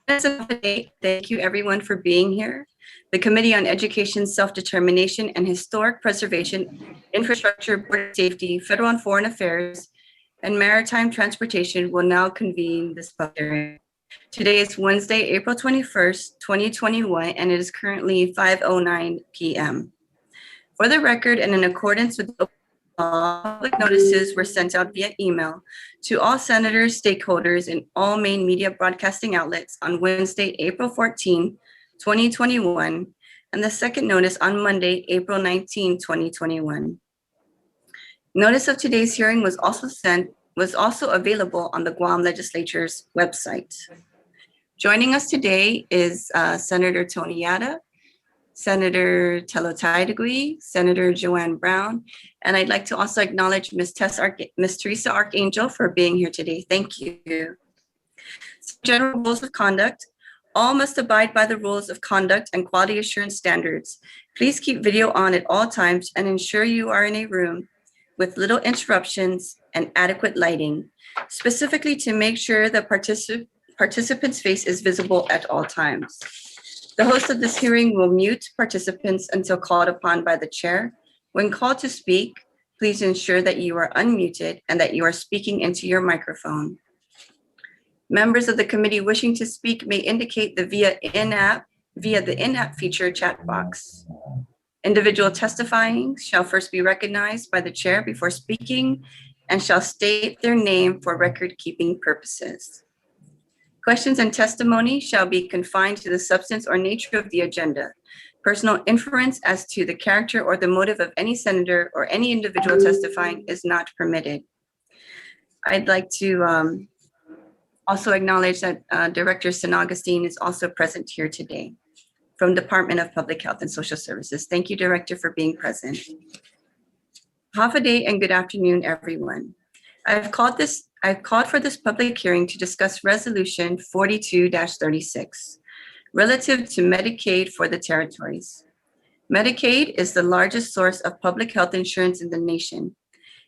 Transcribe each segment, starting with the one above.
Thank you everyone for being here. The Committee on Education, Self-Determination, and Historic Preservation, Infrastructure, Border Safety, Federal and Foreign Affairs, and Maritime Transportation will now convene this public hearing. Today is Wednesday, April 21st, 2021, and it is currently 5:09 p.m. For the record, and in accordance with the law, public notices were sent out via email to all senators, stakeholders, and all main media broadcasting outlets on Wednesday, April 14, 2021, and the second notice on Monday, April 19, 2021. Notice of today's hearing was also available on the Guam Legislature's website. Joining us today is Senator Tony Yada, Senator Telotidegui, Senator Joanne Brown, and I'd like to also acknowledge Ms. Teresa Archangel for being here today. Thank you. General rules of conduct. All must abide by the rules of conduct and quality assurance standards. Please keep video on at all times and ensure you are in a room with little interruptions and adequate lighting, specifically to make sure the participant's face is visible at all times. The host of this hearing will mute participants until called upon by the chair. When called to speak, please ensure that you are unmuted and that you are speaking into your microphone. Members of the committee wishing to speak may indicate via the in-app feature chat box. Individual testifying shall first be recognized by the chair before speaking and shall state their name for record-keeping purposes. Questions and testimony shall be confined to the substance or nature of the agenda. Personal inference as to the character or the motive of any senator or any individual testifying is not permitted. I'd like to also acknowledge that Director Agustin is also present here today from Department of Public Health and Social Services. Thank you, Director, for being present. Hafa and good afternoon, everyone. I've called for this public hearing to discuss Resolution 42-36, relative to Medicaid for the territories. Medicaid is the largest source of public health insurance in the nation.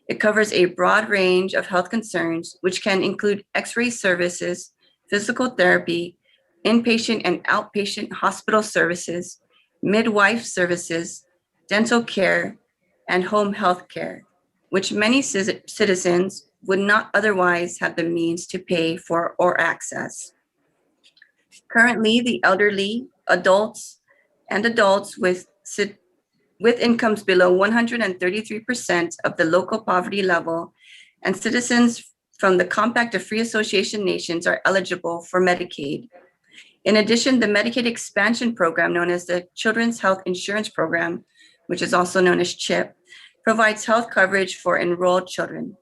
It covers a broad range of health concerns, which can include X-ray services, physical therapy, inpatient and outpatient hospital services, midwife services, dental care, and home health care, which many citizens would not otherwise have the means to pay for or access. Currently, the elderly, adults with incomes below 133% of the local poverty level and citizens from the Compact of Free Association Nations are eligible for Medicaid. In addition, the Medicaid expansion program, known as the Children's Health Insurance Program, which is also known as CHIP, provides health coverage for enrolled children.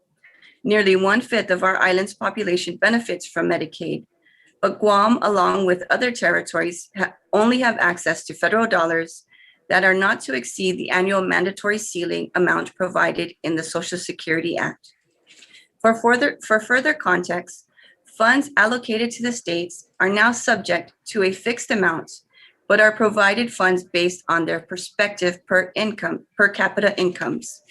Nearly 1/5 of our island's population benefits from Medicaid, but Guam, along with other territories, only have access to federal dollars that are not to exceed the annual mandatory ceiling amount provided in the Social Security Act. For further context, funds allocated to the states are now subject to a fixed amount, but are provided funds based on their prospective per capita incomes,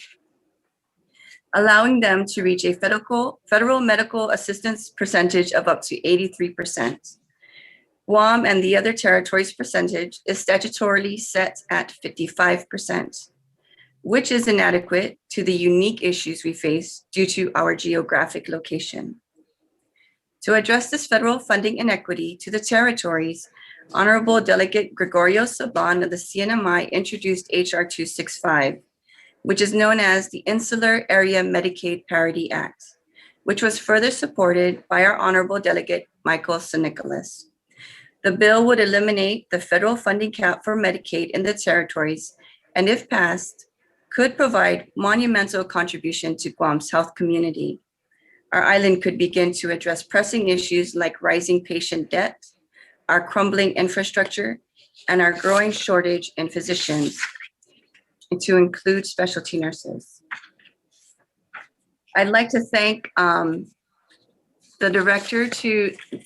allowing them to reach a federal medical assistance percentage of up to 83%. Guam and the other territories' percentage is statutorily set at 55%, which is inadequate to the unique issues we face due to our geographic location. To address this federal funding inequity to the territories, Honorable Delegate Gregorio Sablan of the CNMI introduced HR 265, which is known as the Insular Area Medicaid Parity Act, which was further supported by our Honorable Delegate Michael F. Nicolas. The bill would eliminate the federal funding cap for Medicaid in the territories, and if passed, could provide monumental contribution to Guam's health community. Our island could begin to address pressing issues like rising patient debt, our crumbling infrastructure, and our growing shortage in physicians, and to include specialty nurses. I'd like to thank the director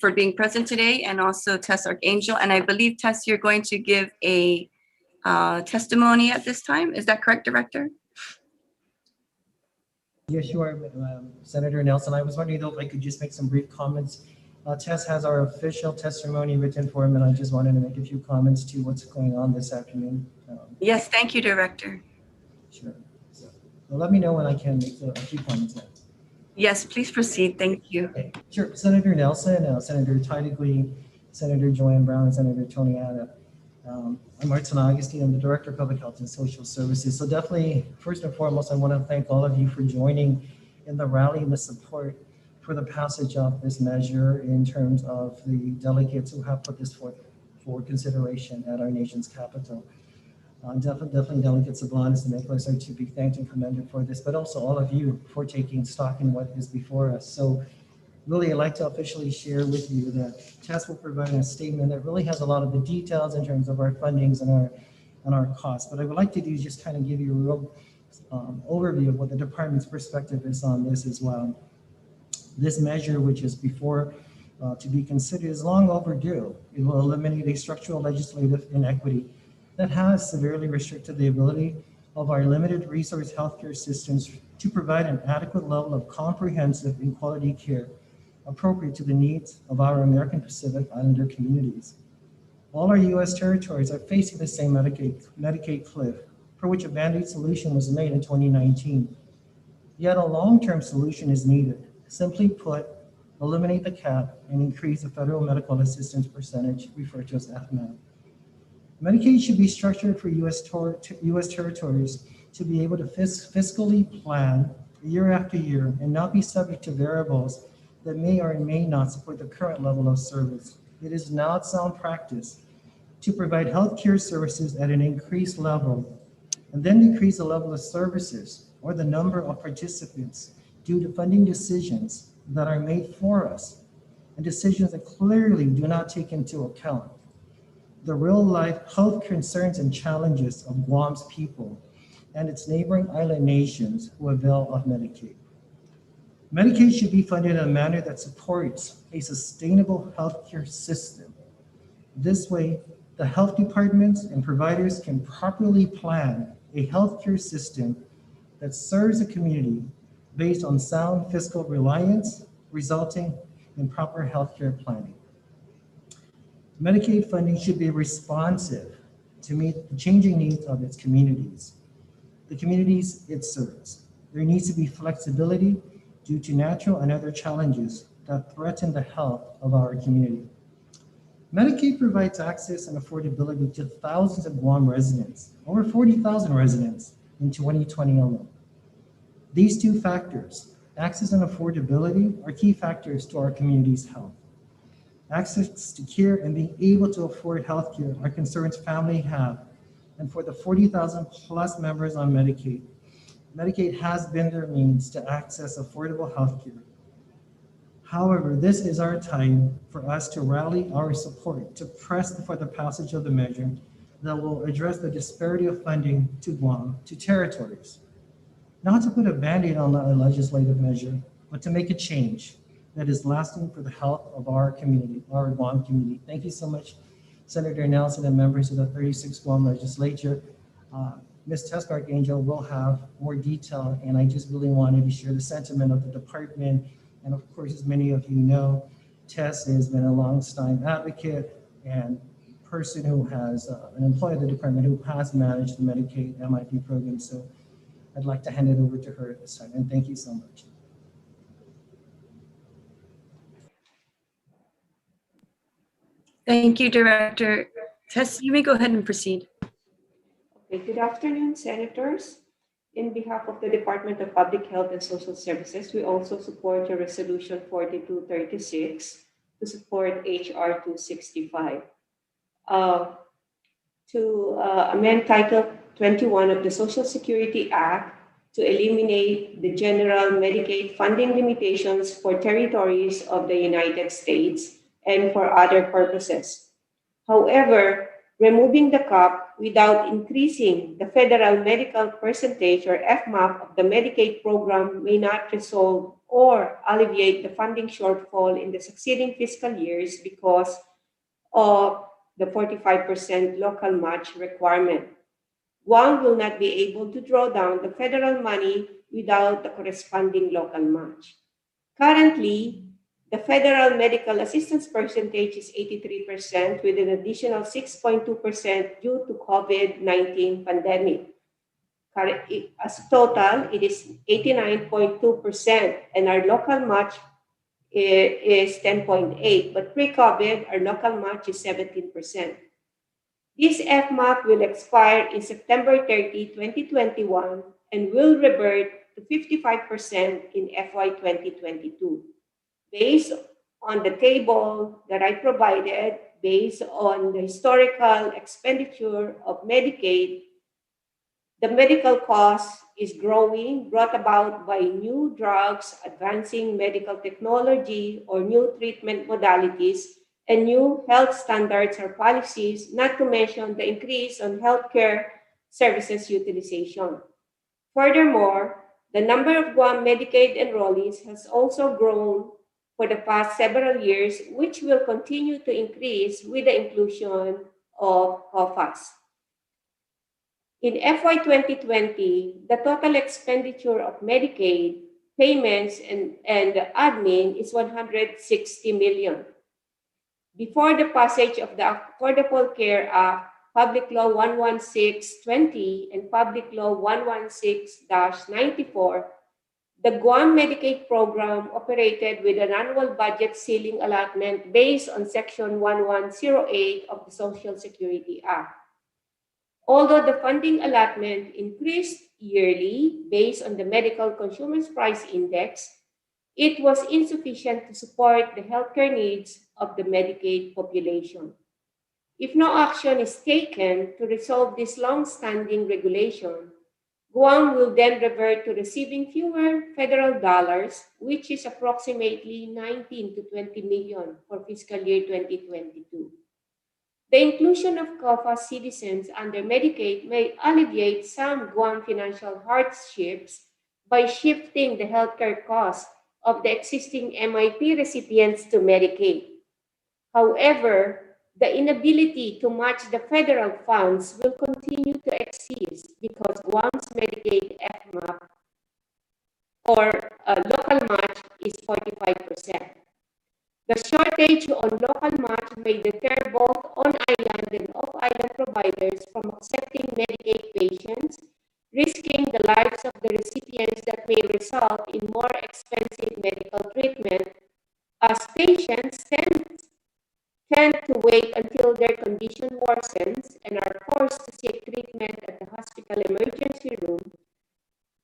for being present today, and also Tess Archangel. And I believe, Tess, you're going to give a testimony at this time. Is that correct, Director? Yes, you are, Senator Nelson. I was wondering though if I could just make some brief comments Tess has our official testimony written form, and I just wanted to make a few comments to what's going on this afternoon. Yes, thank you, Director. Sure. So, let me know when I can make a few comments now. Yes, please proceed. Thank you. Okay, sure. Senator Nelson, Senator Tidegly, Senator Joanne Brown, and Senator Tony Ada. I'm Martin Agustin. I'm the Director of Public Health and Social Services. So definitely, first and foremost, I want to thank all of you for joining in the rally and the support for the passage of this measure in terms of the delegates who have put this forth for consideration at our nation's capital. Definitely Delegate Sablan and Nicolas are to be thanked and commended for this, but also all of you for taking stock in what is before us. So really, I'd like to officially share with you that Tess will provide a statement that really has a lot of the details in terms of our fundings and our costs. But I would like to do is just kind of give you a real overview of what the department's perspective is on this as well. This measure, which is before to be considered, is long overdue. It will eliminate a structural legislative inequity that has severely restricted the ability of our limited resource healthcare systems to provide an adequate level of comprehensive and quality care appropriate to the needs of our American Pacific Islander communities. All our U.S. territories are facing the same Medicaid cliff, for which a Band-Aid solution was made in 2019. Yet a long-term solution is needed. Simply put, eliminate the cap and increase the federal medical assistance percentage, referred to as FMAP. Medicaid should be structured for U.S. territories to be able to fiscally plan year after year and not be subject to variables that may or may not support the current level of service. It is not sound practice to provide healthcare services at an increased level and then decrease the level of services or the number of participants due to funding decisions that are made for us and decisions that clearly do not take into account the real-life health concerns and challenges of Guam's people and its neighboring island nations who avail of Medicaid. Medicaid should be funded in a manner that supports a sustainable healthcare system. This way, the health departments and providers can properly plan a healthcare system that serves the community based on sound fiscal reliance, resulting in proper healthcare planning. Medicaid funding should be responsive to meet the changing needs of its communities, the communities it serves. There needs to be flexibility due to natural and other challenges that threaten the health of our community. Medicaid provides access and affordability to thousands of Guam residents, over 40,000 residents in 2020 alone. These two factors, access and affordability, are key factors to our community's health. Access to care and being able to afford health care are concerns families have. And for the 40,000 plus members on Medicaid, Medicaid has been their means to access affordable health care. However, this is our time for us to rally our support to press for the passage of the measure that will address the disparity of funding to Guam, to territories. Not to put a Band-Aid on a legislative measure, but to make a change that is lasting for the health of our community, our Guam community. Thank you so much, Senator Nelson and members of the 36th Guam Legislature. Ms. Tess Archangel will have more detail, and I just really wanted to share the sentiment of the department. And of course, as many of you know, Tess has been a long-time advocate and person who has an employee of the department who has managed the Medicaid MIP program. So I'd like to hand it over to her at this time, and thank you so much. Thank you, Director. Tess, you may go ahead and proceed. Okay, good afternoon, Senators. In behalf of the Department of Public Health and Social Services, we also support your Resolution 4236 to support HR 265. To amend Title 21 of the Social Security Act to eliminate the general Medicaid funding limitations for territories of the United States and for other purposes. However, removing the cap without increasing the federal medical percentage or FMAP of the Medicaid program may not resolve or alleviate the funding shortfall in the succeeding fiscal years because of the 45% local match requirement. Guam will not be able to draw down the federal money without the corresponding local match. Currently, The federal medical assistance percentage is 83% with an additional 6.2% due to COVID-19 pandemic. As a total, it is 89.2%, and our local match is 10.8%, but pre-COVID, our local match is 17%. This FMAP will expire in September 30, 2021, and will revert to 55% in FY 2022. Based on the table that I provided, based on the historical expenditure of Medicaid, the medical cost is growing, brought about by new drugs, advancing medical technology, or new treatment modalities, and new health standards or policies, not to mention the increase on healthcare services utilization. Furthermore, the number of Guam Medicaid enrollees has also grown for the past several years, which will continue to increase with the inclusion of COFAS. In FY 2020, the total expenditure of Medicaid payments and admin is 160 million. Before the passage of the Affordable Care Act, Public Law 116/20 and Public Law 116-94, the Guam Medicaid program operated with an annual budget ceiling allotment based on Section 1108 of the Social Security Act. Although the funding allotment increased yearly based on the Medical Consumers Price Index, it was insufficient to support the healthcare needs of the Medicaid population. If no action is taken to resolve this long-standing regulation, Guam will then revert to receiving fewer federal dollars, which is approximately 19 to 20 million for fiscal year 2022. The inclusion of COFAS citizens under Medicaid may alleviate some Guam financial hardships by shifting the healthcare costs of the existing MIP recipients to Medicaid. However, the inability to match the federal funds will continue to exist because Guam's Medicaid FMAP or local match is 45%. The shortage on local match may deter both on-island and off-island providers from accepting Medicaid patients, risking the lives of the recipients that may result in more expensive medical treatment, as patients tend to wait until their condition worsens and are forced to seek treatment at the hospital emergency room,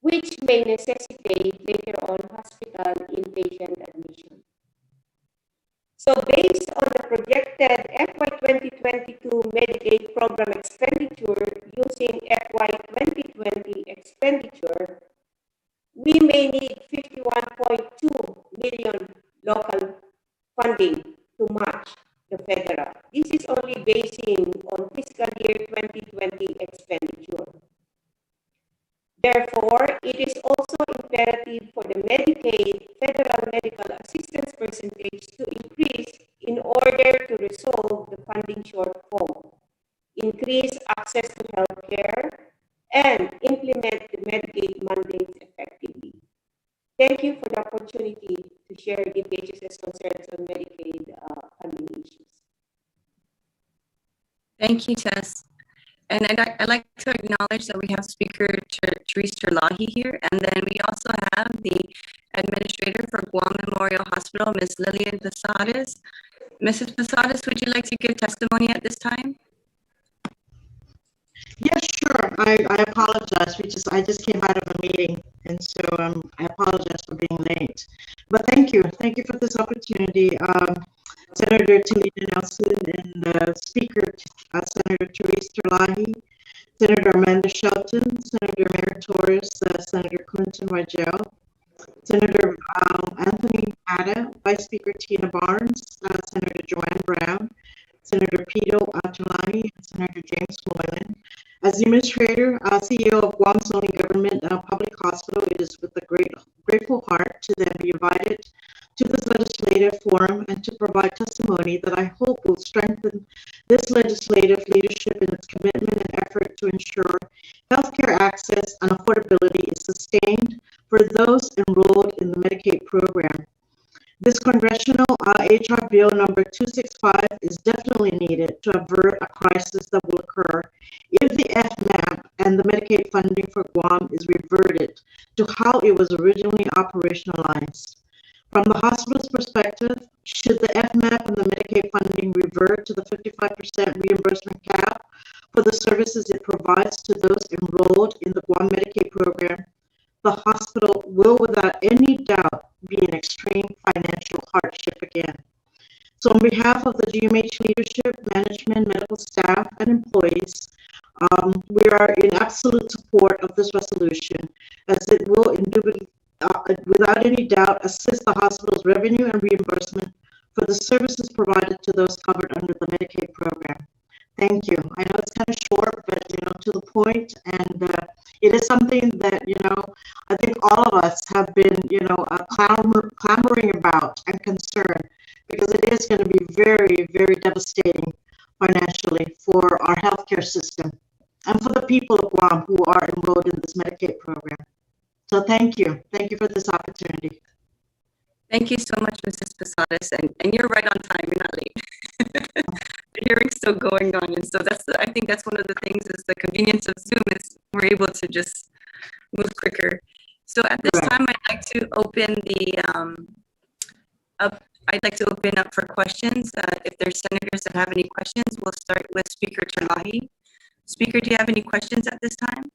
which may necessitate later on hospital inpatient admission. So based on the projected FY 2022 Medicaid program expenditure using FY 2020 expenditure, we may need 51.2 million local funding to match the federal. This is only basing on fiscal year 2020 expenditure. Therefore, it is also imperative for the Medicaid federal medical assistance percentage to increase in order to resolve the funding shortfall, increase access to health care, and implement the Medicaid mandates effectively. Thank you for the opportunity to share DPHS's concerns on Medicaid funding issues. Thank you, Tess. And I'd like to acknowledge that we have Speaker Therese Terlaje here, and then we also have the Administrator for Guam Memorial Hospital, Ms. Lillian Posadas. Mrs. Posadas, would you like to give testimony at this time? Yes, sure. I apologize. I just came out of a meeting, and so I apologize for being late. But thank you for this opportunity. Senator Telena Nelson and Speaker Senator Therese Terlaje, Senator Amanda Shelton, Senator Mayor Torres, Senator Clynton Ridgell, Senator Anthony Ada, Vice Speaker Tina Barnes, Senator Joanne Brown, Senator Pedo and Senator James Moylan. As the Administrator, CEO of Guam's only government public hospital, it is with a grateful heart to then be invited to this legislative forum and to provide testimony that I hope will strengthen this legislative leadership in its commitment and effort to ensure healthcare access and affordability is sustained for those enrolled in the Medicaid program. This congressional HR bill number 265 is definitely needed to avert a crisis that will occur if the FMAP and the Medicaid funding for Guam is reverted to how it was originally operationalized. From the hospital's perspective, should the FMAP and the Medicaid funding revert to the 55% reimbursement cap for the services it provides to those enrolled in the Guam Medicaid program, the hospital will without any doubt be in extreme financial hardship again. So on behalf of the GMH leadership, management, medical staff, and employees, we are in absolute support of this resolution, as it will indubitably, without any doubt, assist the hospital's revenue and reimbursement for the services provided to those covered under the Medicaid program. Thank you. I know it's kind of short, but to the point, and it is something that I think all of us have been clamoring about and concerned, because it is going to be very, very devastating financially for our healthcare system and for the people of Guam who are enrolled in this Medicaid program. So thank you for this opportunity. Thank you so much, Mrs. Posadas, and you're right on time. You're not late. The hearing's still going on, and so I think that's one of the things is the convenience of Zoom is we're able to just move quicker. So at this time, I'd like to open up for questions. If there's senators that have any questions, we'll start with Speaker Terlaje. Speaker, do you have any questions at this time?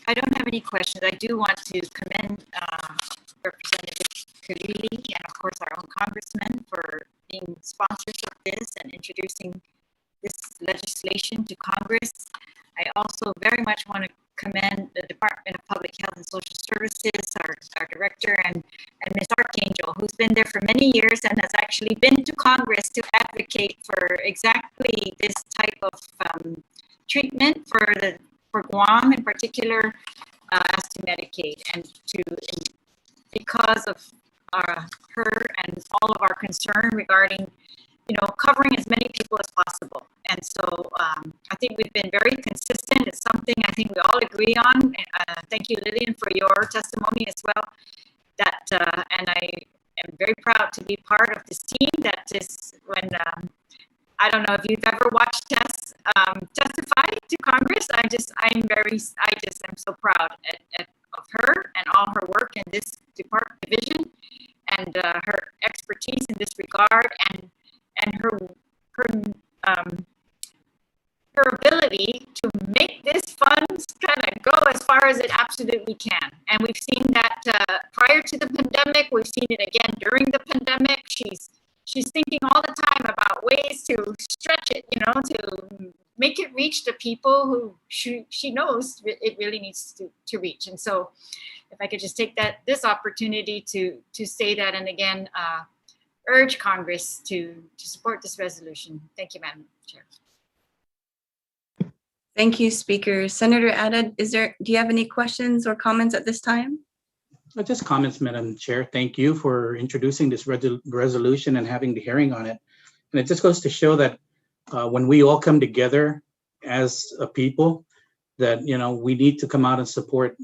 I don't have any questions. I do want to commend Representative Kilili and, of course, our own congressman for being sponsors of this and introducing this legislation to Congress. I also very much want to commend the Department of Public Health and Social Services, our director, and Ms. Archangel, who's been there for many years and has actually been to Congress to advocate for exactly this type of treatment for Guam in particular, as to Medicaid, and because of her and all of our concern regarding covering as many people as possible. And so I think we've been very consistent. It's something I think we all agree on. Thank you, Lillian, for your testimony as well. And I am very proud to be part of this team that is when I don't know if you've ever watched Tess testify to Congress. I just am so proud of her and all her work in this division, and her expertise in this regard, and her ability to make this funds kind of go as far as it absolutely can. And we've seen that prior to the pandemic. We've seen it again during the pandemic. She's thinking all the time about ways to stretch it, to make it reach the people who she knows it really needs to reach. And so if I could just take this opportunity to say that, and again, urge Congress to support this resolution. Thank you, Madam Chair. Thank you, Speaker. Senator Ada, do you have any questions or comments at this time? Just comments, Madam Chair. Thank you for introducing this resolution and having the hearing on it. And it just goes to show that when we all come together as a people, that we need to come out and support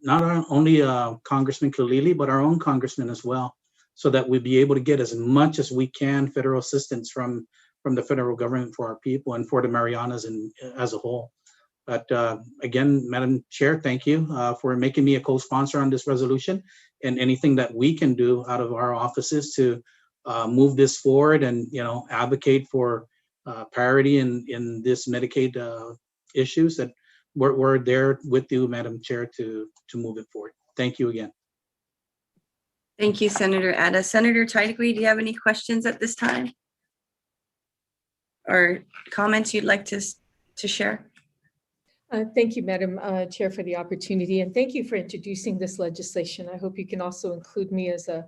not only Congressman Kilili, but our own congressman as well, so that we be able to get as much as we can federal assistance from the federal government for our people and for the Marianas as a whole. But again, Madam Chair, thank you for making me a co-sponsor on this resolution, and anything that we can do out of our offices to move this forward and advocate for parity in this Medicaid issues, that we're there with you, Madam Chair, to move it forward. Thank you again. Thank you, Senator Ada. Senator Taitigui, do you have any questions at this time or comments you'd like to share? Thank you, Madam Chair, for the opportunity, and thank you for introducing this legislation. I hope you can also include me as a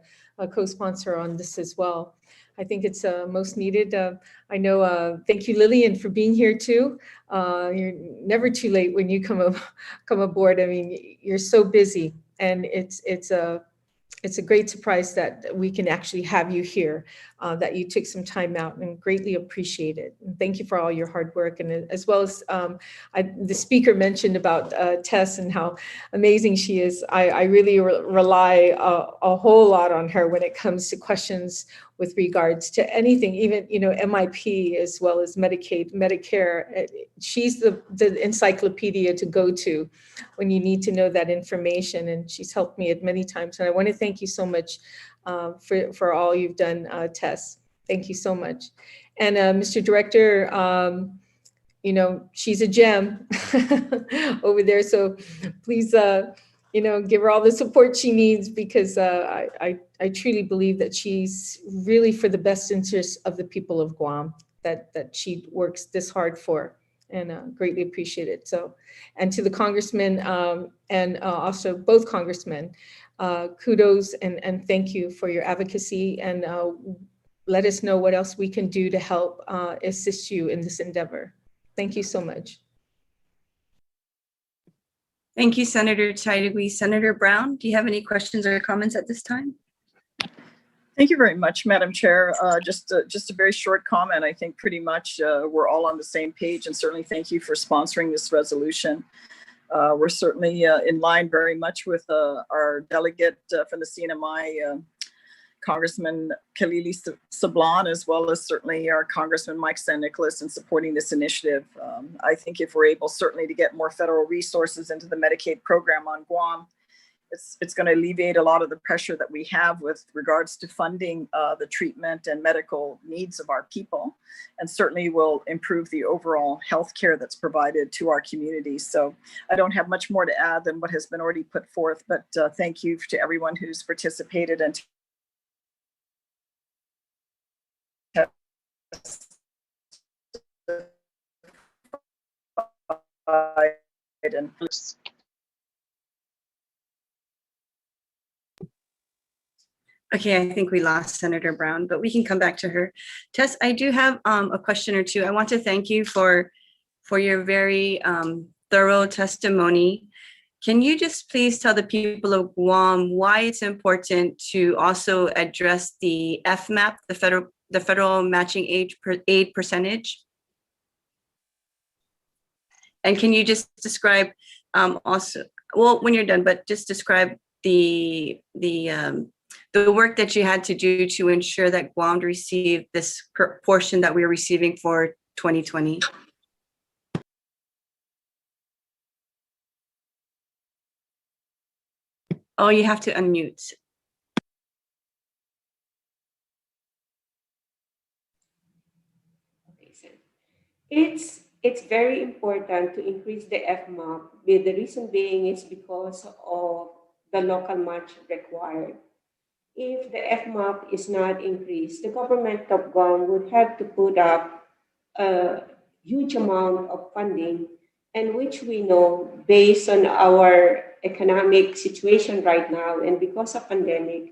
co-sponsor on this as well. I think it's most needed. I know, thank you, Lillian, for being here too. You're never too late when you come aboard. I mean, you're so busy, and it's it's a great surprise that we can actually have you here, that you took some time out, and greatly appreciate it. And thank you for all your hard work. And as well as the speaker mentioned about Tess and how amazing she is. I really rely a whole lot on her when it comes to questions with regards to anything, even, MIP as well as Medicaid, Medicare. She's the encyclopedia to go to when you need to know that information. And she's helped me at many times. And I want to thank you so much for all you've done, Tess. Thank you so much. And Mr. Director, she's a gem over there. So please, give her all the support she needs, because I truly believe that she's really for the best interest of the people of Guam, that she works this hard for, and greatly appreciate it. So, and to the congressman and also both congressmen, kudos and thank you for your advocacy, and let us know what else we can do to help assist you in this endeavor. Thank you so much. Thank you, Senator Taitigui. Senator Brown, do you have any questions or comments at this time? Thank you very much, Madam Chair. Just a very short comment. I think pretty much we're all on the same page, and certainly thank you for sponsoring this resolution. We're certainly in line very much with our delegate from the CNMI, Congressman Kilili Sablan, as well as certainly our Congressman Mike San Nicolas, in supporting this initiative. I think if we're able certainly to get more federal resources into the Medicaid program on Guam, it's going to alleviate a lot of the pressure that we have with regards to funding the treatment and medical needs of our people, and certainly will improve the overall health care that's provided to our communities. So I don't have much more to add than what has been already put forth, but thank you to everyone who's participated and and Okay, I think we lost Senator Brown, but we can come back to her. Tess, I do have a question or two. I want to thank you for your very thorough testimony. Can you just please tell the people of Guam why it's important to also address the FMAP, the federal matching aid percentage? And can you just describe also, well, when you're done, but just describe the work that you had to do to ensure that Guam received this portion that we're receiving for 2020? Oh, you have to unmute. It's very important to increase the FMAP. The reason being is because of the local match required. If the FMAP is not increased, the government of Guam would have to put up a huge amount of funding, and which we know, based on our economic situation right now and because of pandemic,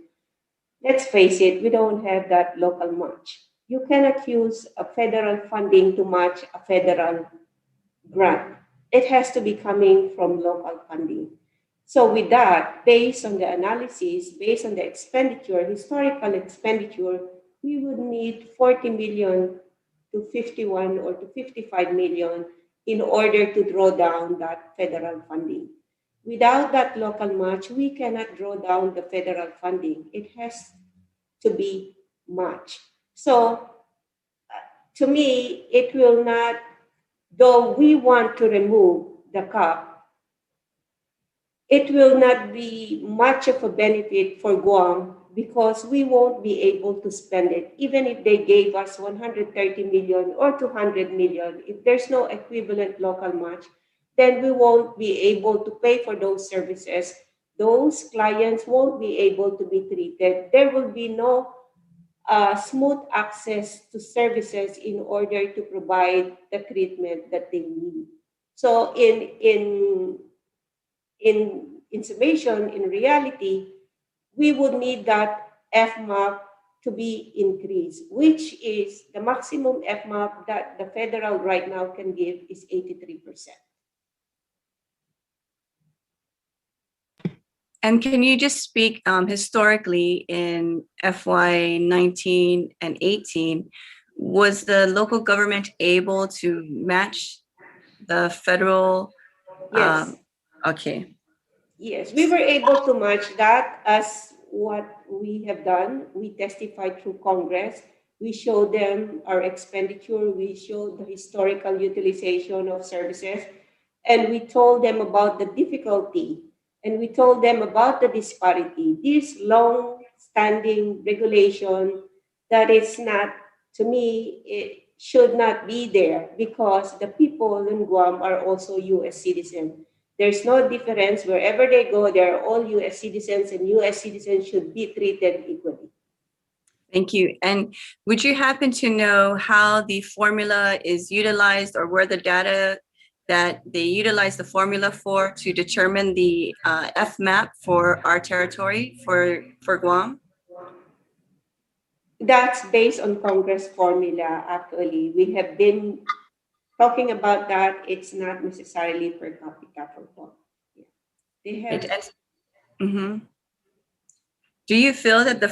let's face it, we don't have that local match. You cannot use a federal funding to match a federal grant. It has to be coming from local funding. So with that, based on the analysis, based on the expenditure, historical expenditure, we would need 40 million to 51 or to 55 million in order to draw down that federal funding. Without that local match, we cannot draw down the federal funding. It has to be matched. So to me, it will not, though we want to remove the cap, it will not be much of a benefit for Guam because we won't be able to spend it. Even if they gave us 130 million or 200 million, if there's no equivalent local match, then we won't be able to pay for those services. Those clients won't be able to be treated. There will be no smooth access to services in order to provide the treatment that they need. So in summation, in reality, we would need that FMAP to be increased, which is the maximum FMAP that the federal right now can give is 83%. And can you just speak historically in FY 19 and 18, was the local government able to match the federal? Yes. Okay. Yes, we were able to match that as what we have done. We testified through Congress. We showed them our expenditure. We showed the historical utilization of services. And we told them about the difficulty. And we told them about the disparity. This long-standing regulation that is not, to me, it should not be there because the people in Guam are also U.S. citizens. There's no difference. Wherever they go, they're all U.S. citizens, and U.S. citizens should be treated equally. Thank you. And would you happen to know how the formula is utilized, or where the data that they utilize the formula for to determine the FMAP for our territory for Guam? That's based on Congress formula, actually. We have been talking about that. It's not necessarily per capita for Guam. Yeah. They have. Mhm. Do you feel that the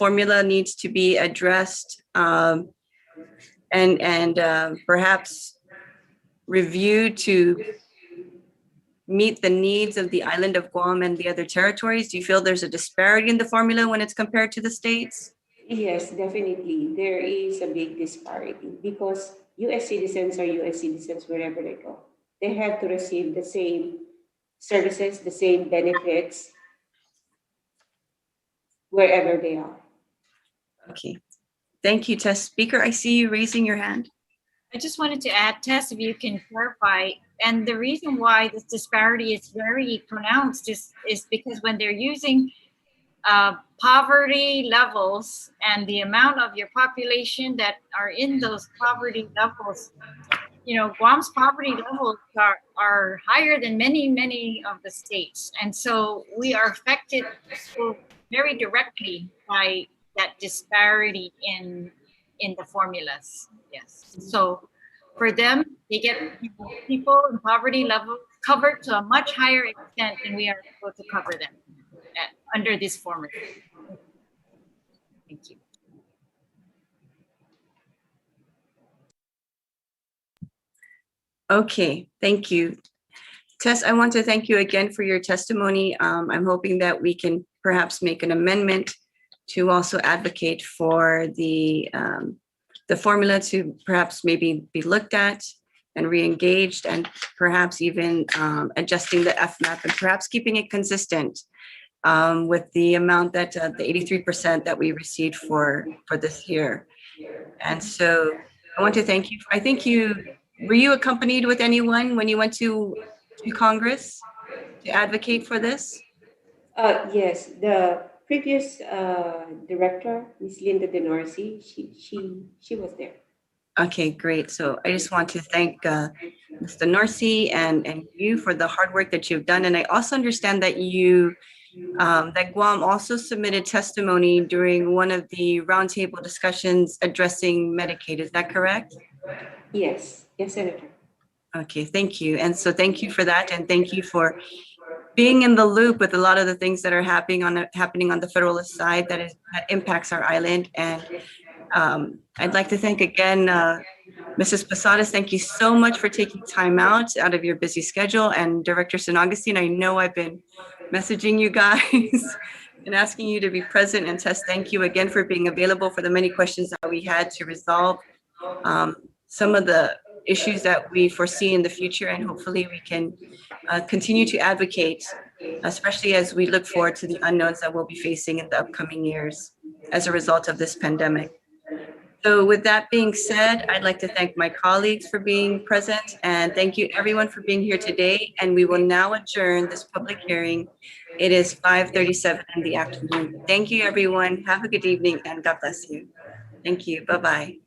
formula needs to be addressed and perhaps reviewed to meet the needs of the island of Guam and the other territories? Do you feel there's a disparity in the formula when it's compared to the states? Yes, definitely. There is a big disparity because US citizens are US citizens wherever they go. They have to receive the same services, the same benefits wherever they are. Okay. Thank you, Tess. Speaker, I see you raising your hand. I just wanted to add, Tess, if you can clarify, and the reason why this disparity is very pronounced is because when they're using poverty levels and the amount of your population that are in those poverty levels, Guam's poverty levels are higher than many of the states. And so we are affected very directly by that disparity in the formulas. Yes. So for them, they get people in poverty level covered to a much higher extent than we are able to cover them under this formula. Thank you. Okay, thank you. Tess, I want to thank you again for your testimony. I'm hoping that we can perhaps make an amendment to also advocate for the formula to perhaps maybe be looked at and re-engaged, and perhaps even adjusting the FMAP and perhaps keeping it consistent with the amount that the 83% that we received for this year. And so I want to thank you. I think were you accompanied with anyone when you went to Congress to advocate for this? Yes, the previous director, Ms. Linda DeNorsi, she was there. Okay, great. So I just want to thank Mr. Norcy and you for the hard work that you've done. And I also understand that that Guam also submitted testimony during one of the roundtable discussions addressing Medicaid. Is that correct? Yes, Senator. Okay, thank you. And so thank you for that. And thank you for being in the loop with a lot of the things that are happening on the federalist side that impacts our island. And I'd like to thank again, Mrs. Posadas, thank you so much for taking time out of your busy schedule. And Director San Agustin, I know I've been messaging you guys and asking you to be present. And Tess, thank you again for being available for the many questions that we had to resolve some of the issues that we foresee in the future. And hopefully we can continue to advocate, especially as we look forward to the unknowns that we'll be facing in the upcoming years as a result of this pandemic. So with that being said, I'd like to thank my colleagues for being present, and thank you everyone for being here today. And we will now adjourn this public hearing. It is 5:37 in the afternoon. Thank you, everyone. Have a good evening and God bless you. Thank you. Bye-bye.